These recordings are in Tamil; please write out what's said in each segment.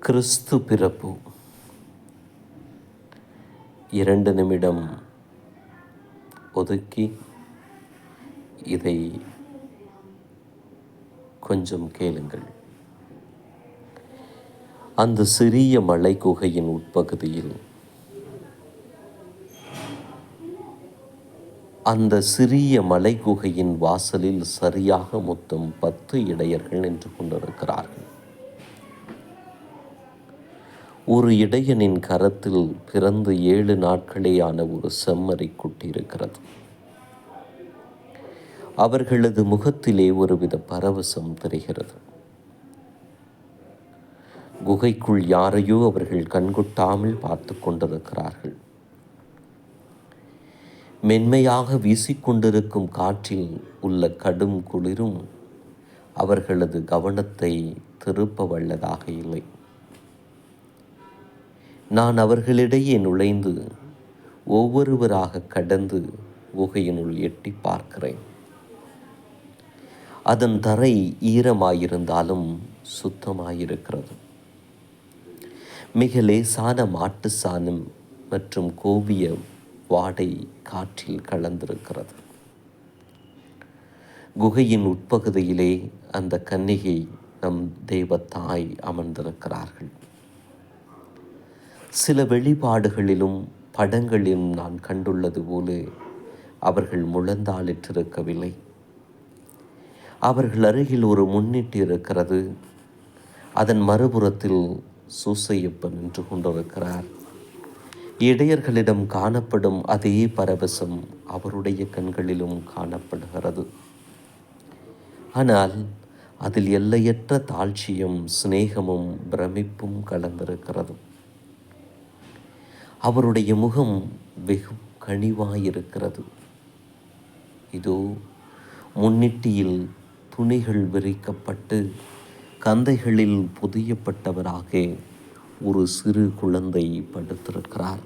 கிறிஸ்து பிறப்பு. 2 நிமிடம் ஒதுக்கி இதை கொஞ்சம் கேளுங்கள். அந்த சிறிய மலை குகையின் உட்பகுதியில் அந்த சிறிய மலை குகையின் வாசலில் சரியாக மொத்தம் 10 இடையர்கள் நின்று கொண்டிருக்கிறார்கள். ஒரு இடையனின் கரத்தில் பிறந்து 7 நாட்களேயான ஒரு செம்மறி குட்டி இருக்கிறது. அவர்களது முகத்திலே ஒருவித பரவசம் தெரிகிறது. குகைக்குள் யாரையோ அவர்கள் கண்கொட்டாமல் பார்த்து கொண்டிருக்கிறார்கள். மென்மையாக வீசிக்கொண்டிருக்கும் காற்றில் உள்ள கடும் குளிரும் அவர்களது கவனத்தை திருப்ப வல்லதாக இல்லை. நான் அவர்களிடையே நுழைந்து ஒவ்வொருவராக கடந்து குகையினுள் எட்டி பார்க்கிறேன். அதன் தரை ஈரமாயிருந்தாலும் சுத்தமாயிருக்கிறது. மிக லேசான மாட்டு சாணம் மற்றும் கோவிய வாடை காற்றில் கலந்திருக்கிறது. குகையின் உட்பகுதியிலே அந்த கன்னிகை நம் தெய்வத்தாய் அமர்ந்திருக்கிறார்கள். சில வெளிப்பாடுகளிலும் படங்களிலும் நான் கண்டுள்ளது போல அவர்கள் முழந்தாளிட்டிருக்கவில்லை. அவர்கள் அருகில் ஒரு முன்னிட்டு இருக்கிறது. அதன் மறுபுறத்தில் சூசையப்பன் நின்று கொண்டிருக்கிறார். இடையர்களிடம் காணப்படும் அதே பரவசம் அவருடைய கண்களிலும் காணப்படுகிறது. ஆனால் அதில் எல்லையற்ற தாழ்ச்சியும் சிநேகமும் பிரமிப்பும் கலந்திருக்கிறது. அவருடைய முகம் வெகு கனிவாயிருக்கிறது. இதோ முன்னிட்டியில் துணிகள் விரிக்கப்பட்டு கந்தைகளில் பொதியப்பட்டவராக ஒரு சிறு குழந்தை படுத்திருக்கிறார்.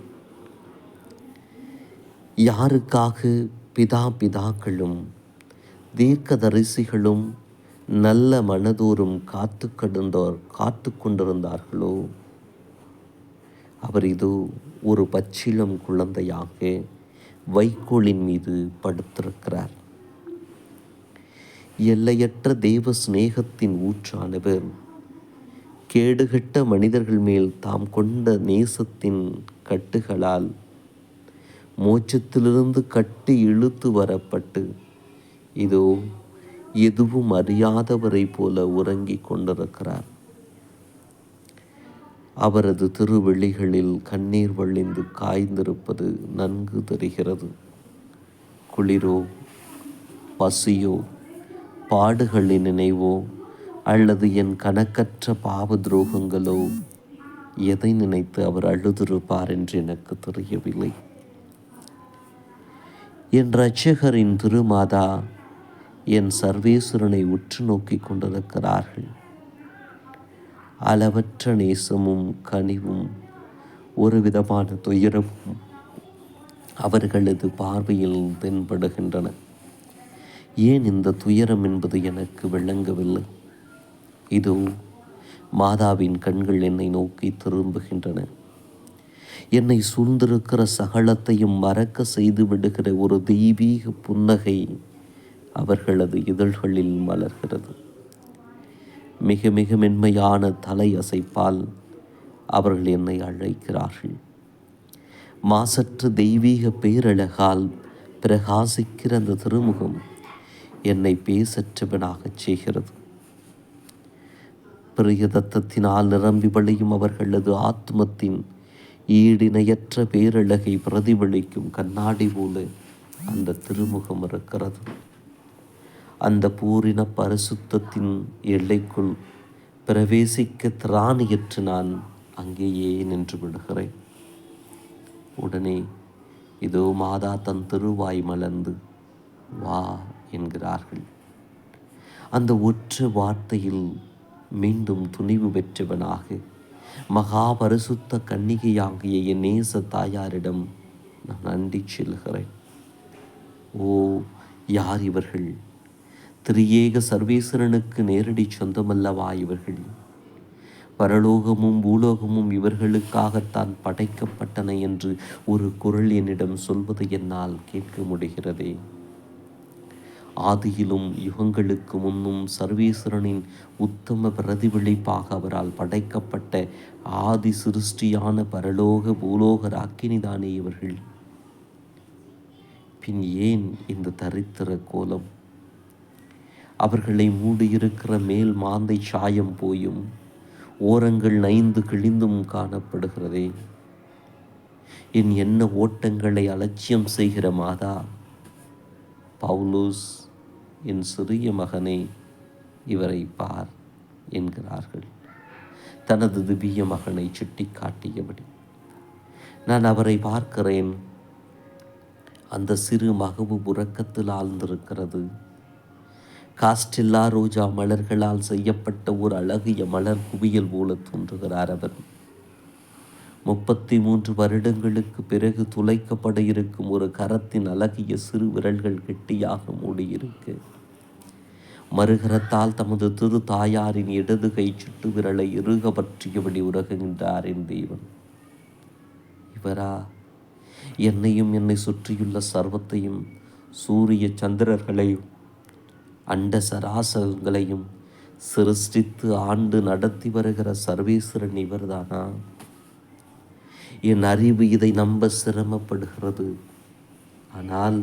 யாருக்காக பிதாக்களும் தீர்க்கதரிசிகளும் நல்ல மனதோறும் காத்து கொண்டிருந்தார்களோ அவர் இதோ ஒரு பச்சிளம் குழந்தையாக வைக்கோலின் மீது படுத்திருக்கிறார். எல்லையற்ற தேவ சிநேகத்தின் ஊற்றானவர் கேடுகட்ட மனிதர்கள் மேல் தாம் கொண்ட நேசத்தின் கட்டுகளால் மோட்சத்திலிருந்து கட்டி இழுத்து வரப்பட்டு இதோ எதுவும் அறியாதவரை போல உறங்கிக் கொண்டிருக்கிறார். அவரது திருவெளிகளில் கண்ணீர் வழிந்து காய்ந்திருப்பது நன்கு தெரிகிறது. குளிரோ, பசியோ, பாடுகளின் நினைவோ அல்லது என் கணக்கற்ற பாவ துரோகங்களோ எதை நினைத்து அவர் அழுதிருப்பார் என்று எனக்கு தெரியவில்லை. என் இரட்சகரின் திருமாதா என் சர்வேஸ்வரனை உற்று நோக்கி கொண்டிருக்கிறார்கள். அளவற்ற நேசமும் கனிவும் ஒரு விதமான துயரமும் அவர்களது பார்வையில் தென்படுகின்றன. ஏன் இந்த துயரம் என்பது எனக்கு விளங்கவில்லை. இதோ மாதாவின் கண்கள் என்னை நோக்கி திரும்புகின்றன. என்னை சூழ்ந்திருக்கிற சகலத்தையும் மறக்க செய்து விடுகிற ஒரு தெய்வீக புன்னகை அவர்களது இதழ்களில் மலர்கிறது. மிக மிக மென்மையான தலை அசைப்பால் அவர்கள் என்னை அழைக்கிறார்கள். மாசற்ற தெய்வீக பேரழகால் பிரகாசிக்கிற அந்த திருமுகம் என்னை பேசற்றவனாகச் செய்கிறது. பிரியதத்தத்தினால் நிரம்பி வழியும் அவர்களது ஆத்மத்தின் ஈடிணையற்ற பேரழகை பிரதிபலிக்கும் கண்ணாடி போல அந்த திருமுகம் இருக்கிறது. அந்த பூரின பரிசுத்தத்தின் எல்லைக்குள் பிரவேசிக்க திராணியற்று நான் அங்கேயே நின்று விடுகிறேன். உடனே இதோ மாதா தன் திருவாய் மலர்ந்து வா என்கிறார்கள். அந்த ஒற்றை வார்த்தையில் மீண்டும் துணிவு பெற்றவனாக மகா பரிசுத்த கன்னிகையாகிய என் நேச தாயாரிடம் நான் அண்டி செல்கிறேன். ஓ, யார் இவர்கள்? திரியேக சர்வேஸ்வரனுக்கு நேரடி சொந்தமல்லவா இவர்கள்? பரலோகமும் பூலோகமும் இவர்களுக்காகத்தான் படைக்கப்பட்டன என்று ஒரு குரல் என்னிடம் சொல்வது என்னால் கேட்க முடிகிறதே. ஆதியிலும் யுகங்களுக்கு முன்னும் சர்வேஸ்வரனின் உத்தம பிரதிபலிப்பாக அவரால் படைக்கப்பட்ட ஆதி சிருஷ்டியான பரலோக பூலோக ராக்கினிதானே இவர்கள். பின் ஏன் இந்த தரித்திர கோலம்? அவர்களை மூடியிருக்கிற மேல் மாந்தை சாயம் போயும் ஓரங்கள் நைந்து கிழிந்தும் காணப்படுகிறதே. என் எண்ண ஓட்டங்களை அலட்சியம் செய்கிற மாதா, பவுலோஸ், என் சிறிய மகனே, இவரை பார் என்கிறார்கள். தனது திவ்ய மகனை சுட்டி காட்டியபடி நான் அவரை பார்க்கிறேன். அந்த சிறு மகவு உறக்கத்தில் ஆழ்ந்திருக்கிறது. காஸ்டெல்லா ரோஜா மலர்களால் செய்யப்பட்ட ஒரு அழகிய மலர் குவியல் போல தோன்றுகிறார் அவர். 33 வருடங்களுக்கு பிறகு துளைக்கப்பட இருக்கும் ஒரு கரத்தின் அழகிய சிறு விரல்கள் கெட்டியாக மூடியிருக்கு. மறுகரத்தால் தமது திரு தாயாரின் இடது கை சுட்டு விரலை இறுக பற்றியபடி உறகுகின்றார் என் தெய்வன். இவரா என்னையும் என்னை சுற்றியுள்ள சர்வத்தையும், சூரிய சந்திரர்களையும் அண்ட சராசரங்களையும் சிருஷ்டித்து ஆண்டு நடத்தி வருகிற சர்வேஸ்வரன் இவர்தானா? என் அறிவு இதை நம்ப சிரமப்படுகிறது. ஆனால்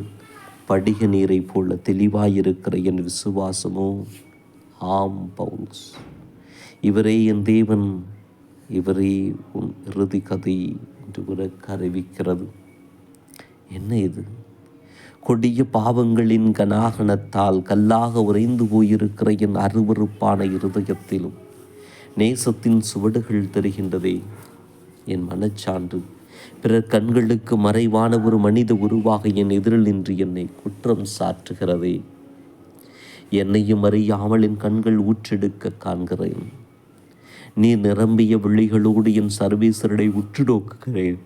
படிக நீரை போல தெளிவாயிருக்கிற என் விசுவாசமோ ஆம் பவுல்ஸ், இவரே என் தேவன், இவரே உன் இறுதி கதை என்று உனக்கு அறிவிக்கிறது. என்ன இது? கொடிய பாவங்களின் கனாகனத்தால் கல்லாக உறைந்து போயிருக்கிற என் அருவருப்பான இருதயத்திலும் நேசத்தின் சுவடுகள் தெரிகின்றதே. என் மனச்சான்று பிறர் கண்களுக்கு மறைவான ஒரு மனித உருவாக என் எதிரில் நின்று என்னை குற்றம் சாற்றுகிறதே. என்னையும் அறியாமல் என் கண்கள் ஊற்றெடுக்க காண்கிறேன். நீர் நிரம்பிய விழிகளோடு என் சர்வேஸ்வரனை உற்று நோக்குகிறேன்.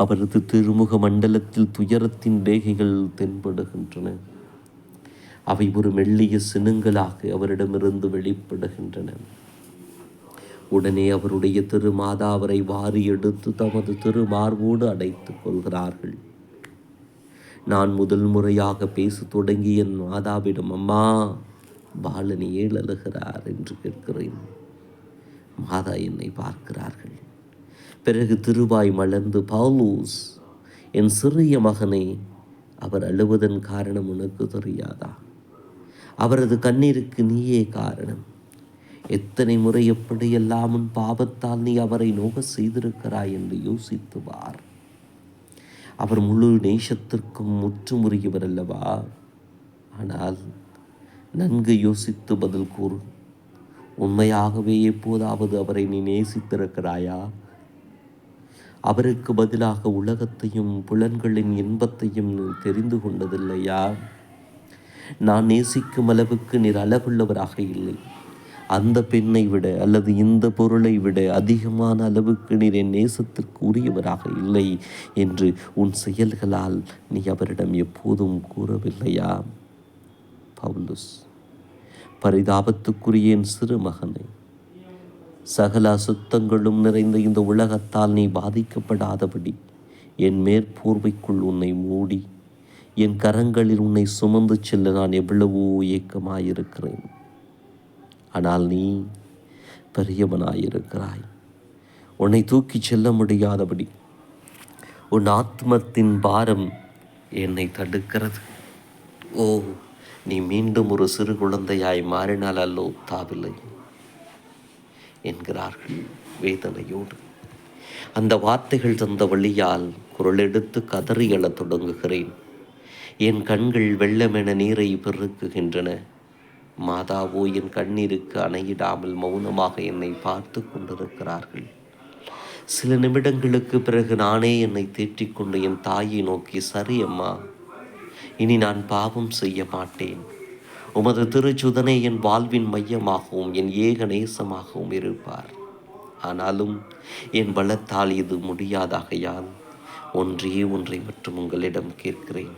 அவரது திருமுக மண்டலத்தில் துயரத்தின் ரேகைகள் தென்படுகின்றன. அவை ஒரு மெல்லிய சினுங்களாக அவரிடமிருந்து வெளிப்படுகின்றன. உடனே அவருடைய திருமாதா அவரை வாரி எடுத்து தமது திருமார்போடு அடைத்துக் கொள்கிறார்கள். நான் முதல் முறையாக பேச தொடங்கி என் மாதாவிடம், அம்மா, பாலன் ஏன் அழுகிறார் என்று கேட்கிறேன். மாதா என்னை பார்க்கிறார்கள். பிறகு திருவாய் மலர்ந்து, பவுலோஸ், என் சிறிய மகனே, அவர் அழுவதன் காரணம் உனக்கு தெரியாதா? அவரது கண்ணீருக்கு நீயே காரணம். எத்தனை முறை எப்படியெல்லாம் உன் பாவத்தால் நீ அவரை நோக செய்திருக்கிறாய் என்று யோசித்து பார். அவர் முழு நேசத்திற்கும் முற்றுமுறியவர் அல்லவா? ஆனால் நன்கு யோசித்து பதில் கூறு. உண்மையாகவே எப்போதாவது அவரை நீ நேசித்திருக்கிறாயா? அவருக்கு பதிலாக உலகத்தையும் புலன்களின் இன்பத்தையும் நீ தெரிந்து கொண்டதில்லையா? நான் நேசிக்கும் அளவுக்கு நீர் அளவுள்ளவராக இல்லை. அந்த பெண்ணை விட அல்லது இந்த பொருளை விட அதிகமான அளவுக்கு நீர் என் நேசத்திற்கு உரியவராக இல்லை என்று உன் செயல்களால் நீ அவரிடம் எப்போதும் கூறவில்லையா? பவுலோஸ், பரிதாபத்துக்குரிய என் சிறு மகனை, சகல அசுத்தங்களும் நிறைந்த இந்த உலகத்தால் நீ பாதிக்கப்படாதபடி என் மேற்போர்வைக்குள் உன்னை மூடி என் கரங்களில் உன்னை சுமந்து செல்ல நான் எவ்வளவோ ஏக்கமாயிருக்கிறேன். ஆனால் நீ பெரியவனாயிருக்கிறாய். உன்னை தூக்கி செல்ல முடியாதபடி உன் ஆத்மத்தின் பாரம் என்னை தடுக்கிறது. ஓ, நீ மீண்டும் ஒரு சிறு குழந்தையாய் மாறினால் அல்லோ தாவில்லை என்கிறார்கள் வேதனையோடு. அந்த வார்த்தைகள் தந்த வழியால் குரல் எடுத்து கதறி எழத் தொடங்குகிறேன். என் கண்கள் வெள்ளமென நீரை பெருக்குகின்றன. மாதாவோ என் கண்ணீருக்கு அணையிடாமல் மௌனமாக என்னை பார்த்து கொண்டிருக்கிறார்கள். சில நிமிடங்களுக்கு பிறகு நானே என்னை தேற்றிக்கொண்டு என் தாயை நோக்கி, சரி அம்மா, இனி நான் பாவம் செய்ய மாட்டேன். உமது திருச்சுதனை என் வாழ்வின் மையமாகவும் என் ஏக நேசமாகவும் இருப்பார். ஆனாலும் என் பலத்தால் இது முடியாதாகையால் ஒன்றை மட்டும் உங்களிடம் கேட்கிறேன்.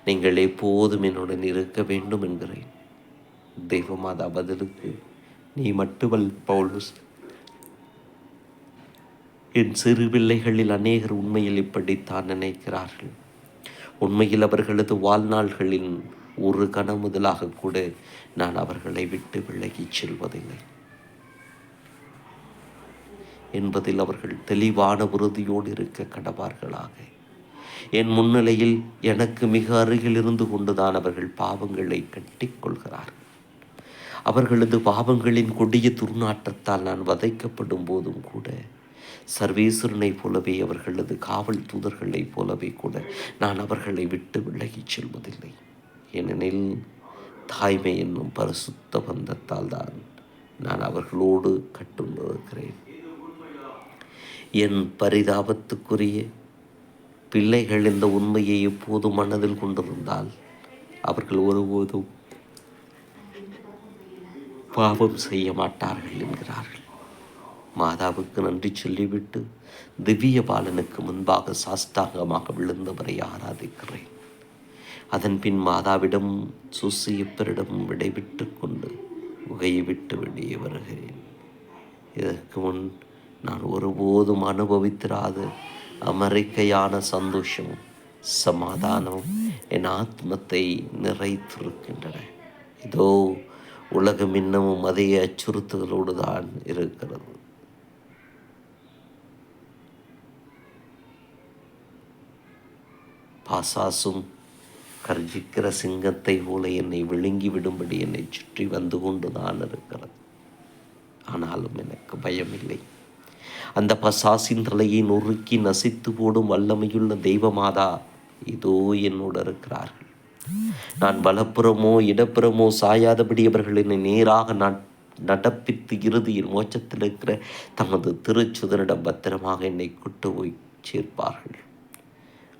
நீங்கள் எப்போதும் என்னுடன் இருக்க வேண்டும் என்கிறேன். தெய்வமாதா பதிலுக்கு, நீ மட்டுமல்ல பவுலோஸ், என் சிறு பிள்ளைகளில் அநேகர் உண்மையில் இப்படித்தான் நினைக்கிறார்கள். உண்மையில் அவர்களது வாழ்நாள்களின் ஒரு கணம் முதலாக கூட நான் அவர்களை விட்டு விலகிச் செல்வதில்லை என்பதில் அவர்கள் தெளிவான உறுதியோடு இருக்க கடவார்களாக. என் முன்னிலையில் எனக்கு மிக அருகில் இருந்து கொண்டுதான் அவர்கள் பாவங்களை கட்டிக்கொள்கிறார்கள். அவர்களது பாவங்களின் கொடிய துர்நாற்றத்தால் நான் வதைக்கப்படும் போதும் கூட சர்வேஸ்வரனை போலவே, அவர்களது காவல் தூதர்களைப் போலவே கூட நான் அவர்களை விட்டு விலகிச் செல்வதில்லை. ஏனெனில் தாய்மை என்னும் பரிசுத்த பந்தத்தால் தான் நான் அவர்களோடு கட்டுண்டிருக்கிறேன். என் பரிதாபத்துக்குரிய பிள்ளைகள் இந்த உண்மையை எப்போதும் மனதில் கொண்டிருந்தால் அவர்கள் ஒருபோதும் பாவம் செய்ய மாட்டார்கள் என்கிறார்கள். மாதாவுக்கு நன்றி சொல்லிவிட்டு திவ்ய பாலனுக்கு முன்பாக சாஷ்டாங்கமாக விழுந்தவரை ஆராதிக்கிறேன். அதன் பின் மாதாவிடம் சுசியப்பரிடம் விடைவிட்டு கொண்டு குகையை விட்டு வெளியே வருகிறேன். இதற்கு முன் நான் ஒருபோதும் அனுபவித்திராத அமெரிக்கையான சந்தோஷமும் சமாதானமும் என் ஆத்மத்தை நிறைத்திருக்கின்றன. இதோ உலகம் இன்னமும் அதே அச்சுறுத்தலோடு தான் இருக்கிறது. பாசாசும் கர்ஜிக்கிற சிங்கத்தை போல என்னை விழுங்கி விடும்படி என்னை சுற்றி வந்து கொண்டு தான் இருக்கிறது. ஆனாலும் எனக்கு பயமில்லை. அந்த பசாசின் தலையை நொறுக்கி நசித்து போடும் வல்லமையுள்ள தெய்வமாதா இதோ என்னோடு இருக்கிறார்கள். நான் வலப்புறமோ இடப்புறமோ சாயாதபடி அவர்கள் என்னை நேராக நடப்பித்து இறுதியில் மோட்சத்தில் இருக்கிற தமது திருச்சுதனிடம் பத்திரமாக என்னை கொண்டு போய் சேர்ப்பார்கள்.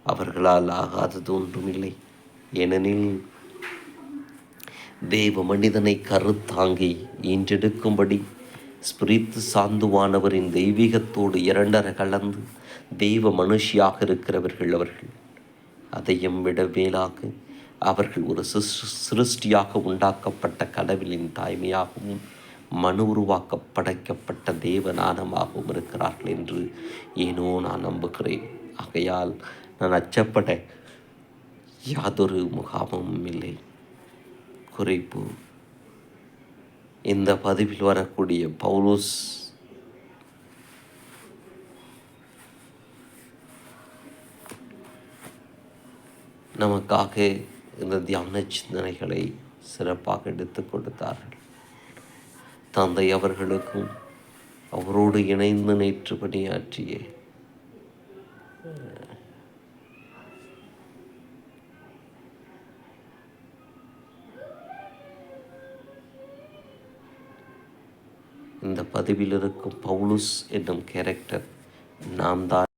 அவர்களால் ஆகாதது ஒன்றுமில்லை. ஏனெனில் தேவ மனிதனை கருத்தாங்கி ஈன்றெடுக்கும்படி ஸ்பிரித்து சாந்துவானவரின் தெய்வீகத்தோடு இரண்டர கலந்து தெய்வ மனுஷியாக இருக்கிறவர்கள் அவர்கள். அதையும் விட மேலாக அவர்கள் ஒரு சிருஷ்டியாக உண்டாக்கப்பட்ட கடவுளின் தாய்மையாகவும் மனு உருவாக்க படைக்கப்பட்ட தேவநானமாகவும் இருக்கிறார்கள் என்று ஏனோ நான் நம்புகிறேன். ஆகையால் நான் அச்சப்பட யாதொரு முகாமும் இல்லை. குறிப்பு: இந்த பதிவில் வரக்கூடிய பவுலோஸ் நமக்காக இந்த தியான சிந்தனைகளை சிறப்பாக எடுத்து கொடுத்தார்கள். தந்தை அவர்களுக்கும் அவரோடு இணைந்து நேற்று பணியாற்றிய இந்த பதிவில் இருக்கும் பவுலுஸ் என்னும் கேரக்டர் நாம் தான்